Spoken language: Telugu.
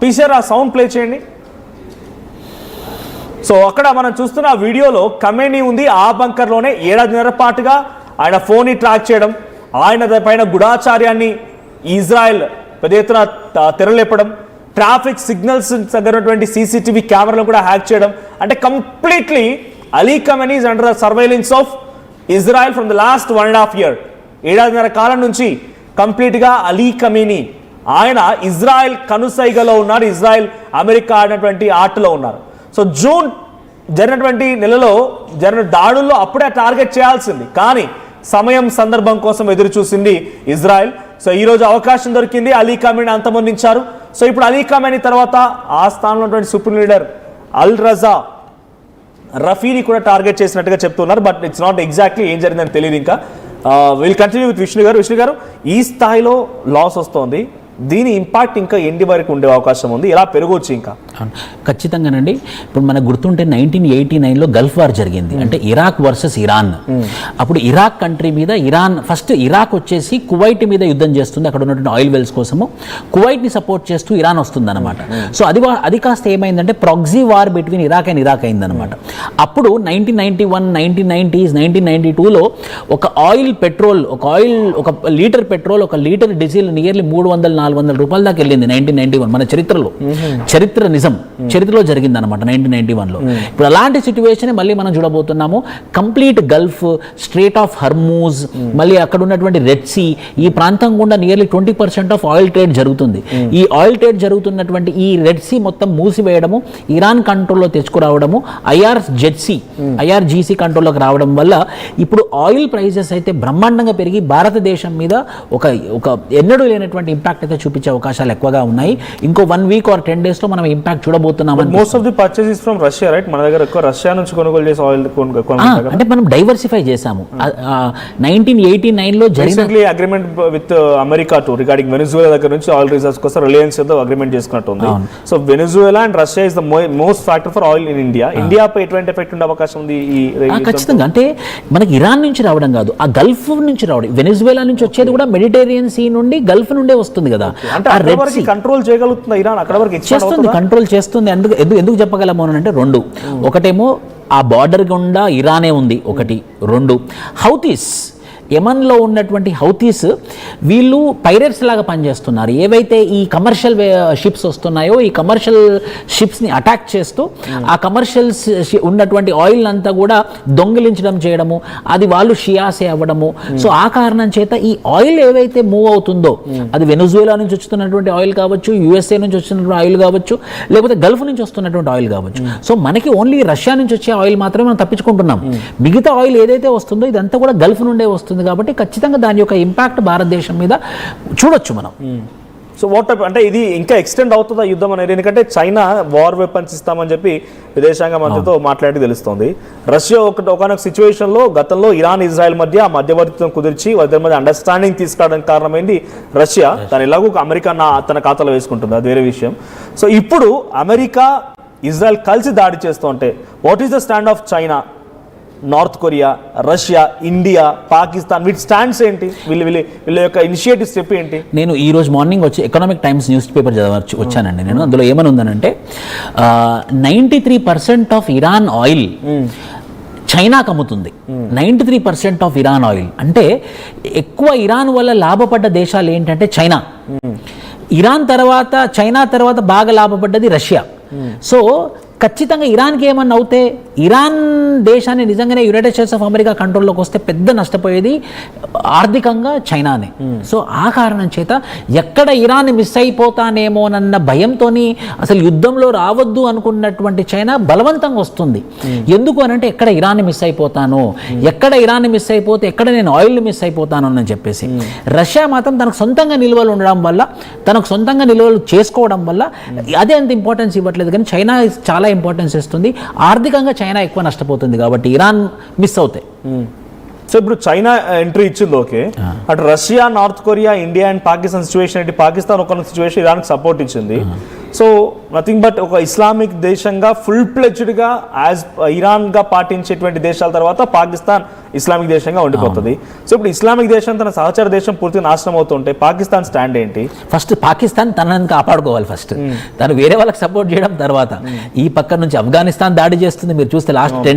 పీసీఆర్ ఆ సౌండ్ ప్లే చేయండి. సో అక్కడ మనం చూస్తున్న వీడియోలో ఖమేనీ ఉంది. ఆ బంకర్లోనే 7 నెలల పాటుగా ఆయన ఫోన్ని ట్రాక్ చేయడం, ఆయన పైన గూఢాచార్యాన్ని ఇజ్రాయెల్ పెద్ద ఎత్తున తెరలేపడం, ట్రాఫిక్ సిగ్నల్స్ దగ్గరటువంటి సీసీటీవీ కెమెరాలను కూడా హ్యాక్ చేయడం, అంటే completely Ali Khamenei is under the surveillance of Israel from the last 1.5 year. 7.5 కాలం నుంచి కంప్లీట్గా అలీ ఖమేనీ ఆయన ఇజ్రాయెల్ కనుసైగలో ఉన్నారు, ఇజ్రాయెల్ అమెరికా ఆడినటువంటి ఆటలో ఉన్నారు. సో జూన్ జరిగినటువంటి నెలలో జరిగిన దాడుల్లో అప్పుడే టార్గెట్ చేయాల్సింది, కానీ సమయం సందర్భం కోసం ఎదురు చూసింది ఇజ్రాయెల్. సో ఈరోజు అవకాశం దొరికింది, అలీ ఖమేనీ అంతమొందించారు. సో ఇప్పుడు అలీ ఖమేనీ తర్వాత ఆ స్థానంలో ఉన్నటువంటి సుప్రీం లీడర్ అల్ రజా రఫీని కూడా టార్గెట్ చేసినట్టుగా చెప్తున్నారు. బట్ ఇట్స్ నాట్ ఎగ్జాక్ట్లీ ఏం జరిగిందని తెలియదు. ఇంకా విల్ కంటిన్యూ విత్ విష్ణు గారు. విష్ణు గారు, ఈ స్థాయిలో లాస్ వస్తుంది, దీని ఇంపాక్ట్ ఇంకా ఎండి వరకు ఉండే అవకాశం ఉంది, ఎలా పెరగవచ్చు ఇంకా? ఖచ్చితంగానండి. ఇప్పుడు మనకు గుర్తుంటే 1989లో గల్ఫ్ వార్ జరిగింది, అంటే ఇరాక్ వర్సెస్ ఇరాన్. అప్పుడు ఇరాక్ కంట్రీ మీద ఫస్ట్ ఇరాక్ వచ్చేసి కువైట్ మీద యుద్ధం చేస్తుంది, అక్కడ ఉన్నటువంటి ఆయిల్ వెల్స్ కోసము కువైట్ని సపోర్ట్ చేస్తూ ఇరాన్ వస్తుంది అనమాట. సో అది కాస్త ఏమైందంటే proxy war between Iraq and Iraq అయిందనమాట. అప్పుడు 1991, 1990s, 1992లో ఒక లీటర్ పెట్రోల్, ఒక లీటర్ డీజిల్ నియర్లీ 300-400 రూపాయల దాకా వెళ్ళింది 1991. మన చరిత్ర నిజం, చరిత్రలో జరిగింది అనమాట 1991లో. ఇప్పుడు అలాంటి సిచ్యువేషన్ మళ్ళీ మనం చూడబోతున్నాము. Complete Gulf, straight of Hormuz, మళ్ళీ అక్కడ ఉన్నటువంటి రెడ్ సీ, ఈ ప్రాంతం గుండా నియర్లీ 20% ఆఫ్ ఆయిల్ ట్రేడ్ జరుగుతుంది. ఈ ఆయిల్ ట్రేడ్ జరుగుతున్నటువంటి ఈ రెడ్ సీ మొత్తం మూసివేయడము, ఇరాన్ కంట్రోల్లో తెచ్చుకురావడము, ఐఆర్జీసీ కంట్రోల్లోకి రావడం వల్ల ఇప్పుడు ఆయిల్ ప్రైజెస్ అయితే బ్రహ్మాండంగా పెరిగి భారతదేశం మీద ఒక ఎన్నడూ లేనటువంటి ఇంపాక్ట్ అయితే చూపించే అవకాశాలు ఎక్కువగా ఉన్నాయి. ఇంకో 1 week or 10 days లో మనం ఇంపాక్ట్ చూడబోతున్నాం. Most of the purchases from Russia, right? మన దగ్గర ఎక్కువ రష్యా నుంచి కొనుగోలు చేసే ఆయిల్ అంటే మనం డైవర్సిఫై చేసాము. 1989లో recently agreement with America to regarding Venezuela దగ్గర నుంచి ఆయిల్ రిజర్వ్స్ కోసం రిలయన్స్ ఏదో అగ్రిమెంట్ చేసుకున్నట్టు ఉంది. So Venezuela and Russia is the most factor for oil in India. ఇండియాపై ఎటువంటి ఎఫెక్ట్ ఉండే అవకాశం ఉంది? ఖచ్చితంగా. అంటే మనకి ఇరాన్ నుంచి రావడం కాదు, ఆ గల్ఫ్ నుంచి రావడం, వెనిజువేలా నుంచి వచ్చేది కూడా మెడిటేరియన్ సీ నుండి గల్ఫ్ నుండే వస్తుంది కదా. కంట్రోల్ చేయగలుగుతుంది ఇరాన్, అక్కడ వరకు చేస్తుంది, కంట్రోల్ చేస్తుంది. ఎందుకు చెప్పగలము అని అంటే 2, ఒకటేమో ఆ బార్డర్ గుండా ఇరానే ఉంది, 1, 2 హౌతీస్, యమన్లో ఉన్నటువంటి హౌతీస్ వీళ్ళు పైరేట్స్ లాగా పనిచేస్తున్నారు. ఏవైతే ఈ కమర్షియల్ షిప్స్ వస్తున్నాయో ఈ కమర్షియల్ షిప్స్ని అటాక్ చేస్తూ ఆ కమర్షియల్ ఉన్నటువంటి ఆయిల్ అంతా కూడా దొంగిలించడం చేయడము, అది వాళ్ళు షియాసే అవ్వడము. సో ఆ కారణం చేత ఈ ఆయిల్ ఏవైతే మూవ్ అవుతుందో, అది వెనిజువేలా నుంచి వస్తున్నటువంటి ఆయిల్ కావచ్చు, యుఎస్ఏ నుంచి వస్తున్నటువంటి ఆయిల్ కావచ్చు, లేకపోతే గల్ఫ్ నుంచి వస్తున్నటువంటి ఆయిల్ కావచ్చు. సో మనకి ఓన్లీ రష్యా నుంచి వచ్చే ఆయిల్ మాత్రమే మనం తప్పించుకుంటున్నాం. మిగతా ఆయిల్ ఏదైతే వస్తుందో ఇదంతా కూడా గల్ఫ్ నుండే వస్తుంది. కాబట్టి ఖచ్చితంగా దాని యొక్క ఇంపాక్ట్ భారతదేశం మీద చూడొచ్చు మనం. సో వాట్ అంటే ఇది ఇంకా ఎక్స్టెండ్ అవుతుందా యుద్ధం అనేది? ఎందుకంటే చైనా వార్ వెపన్స్ ఇస్తామని చెప్పి విదేశాంగ మంత్రితో మాట్లాడి తెలుస్తోంది. రష్యా ఒకనొక సిచ్యువేషన్లో గతంలో ఇరాన్ ఇజ్రాయెల్ మధ్య మధ్యవర్తిత్వం కుదిర్చి వారి మధ్య అండర్స్టాండింగ్ తీసుకురావడానికి కారణమైంది రష్యా. దాని ఎలాగో అమెరికా తన ఖాతాలో వేసుకుంటుంది, అది వేరే విషయం. సో ఇప్పుడు అమెరికా ఇజ్రాయెల్ కలిసి దాడి చేస్తూ ఉంటే what is the stand of China, north Korea, Russia, India, Pakistan, వీటి స్టాండ్స్ ఏంటి? వీళ్ళ యొక్క ఇనిషియేటివ్ స్టెప్ ఏంటి? నేను ఈ రోజు మార్నింగ్ వచ్చి ఎకనామిక్ టైమ్స్ న్యూస్ పేపర్ వచ్చానండి నేను. అందులో ఏమని ఉందనంటే 93% ఆఫ్ ఇరాన్ ఆయిల్ చైనాకు అమ్ముతుంది. 93% ఆఫ్ ఇరాన్ ఆయిల్ అంటే ఎక్కువ ఇరాన్ వల్ల లాభపడ్డ దేశాలు ఏంటంటే చైనా. చైనా తర్వాత బాగా లాభపడ్డది రష్యా. సో ఖచ్చితంగా ఇరాన్కి ఏమన్నా అవుతే, ఇరాన్ దేశాన్ని నిజంగానే యునైటెడ్ స్టేట్స్ ఆఫ్ అమెరికా కంట్రోల్లోకి వస్తే పెద్ద నష్టపోయేది ఆర్థికంగా చైనానే. సో ఆ కారణం చేత ఎక్కడ ఇరాన్ మిస్ అయిపోతానేమోనన్న భయంతో అసలు యుద్ధంలో రావద్దు అనుకున్నటువంటి చైనా బలవంతంగా వస్తుంది. ఎందుకు అనంటే ఎక్కడ ఇరాన్ని మిస్ అయిపోతాను, ఎక్కడ ఇరాన్ని మిస్ అయిపోతే ఎక్కడ నేను ఆయిల్ని మిస్ అయిపోతాను అని చెప్పేసి. రష్యా మాత్రం తనకు సొంతంగా నిల్వలు ఉండడం వల్ల, తనకు సొంతంగా నిల్వలు చేసుకోవడం వల్ల అదే అంత ఇంపార్టెన్స్ ఇవ్వట్లేదు. కానీ చైనా చాలా ఇంపార్టెన్స్ ఇస్తుంది. ఆర్థికంగా చైనా ఎక్కువ నష్టపోతుంది కాబట్టి ఇరాన్ మిస్ అవుతాయి. సో ఇప్పుడు చైనా ఎంట్రీ ఇచ్చింది, ఓకే. అటు Russia, north Korea, India and Pakistan situation ఏంటి? పాకిస్తాన్ ఒక సిచ్యువేషన్ ఇరాన్కి సపోర్ట్ ఇచ్చింది. సో నథింగ్ బట్ ఒక ఇస్లామిక్ దేశంగా ఫుల్ ప్లెజ్డ్గా యాజ్ ఇరాన్గా పాటించేటువంటి దేశాల తర్వాత పాకిస్తాన్ ఇస్లామిక్ దేశంగా ఉండిపోతుంది. సో ఇప్పుడు ఇస్లామిక్ దేశం తన సహచర దేశం పూర్తిగా నాశనం అవుతుంటే పాకిస్తాన్ స్టాండ్ ఏంటి? ఫస్ట్ పాకిస్తాన్ తనని కాపాడుకోవాలి. ఫస్ట్ తను వేరే వాళ్ళకి సపోర్ట్ చేయడం తర్వాత ఈ పక్క నుంచి ఆఫ్ఘనిస్తాన్ దాడి చేస్తుంది. మీరు చూస్తే లాస్ట్ 10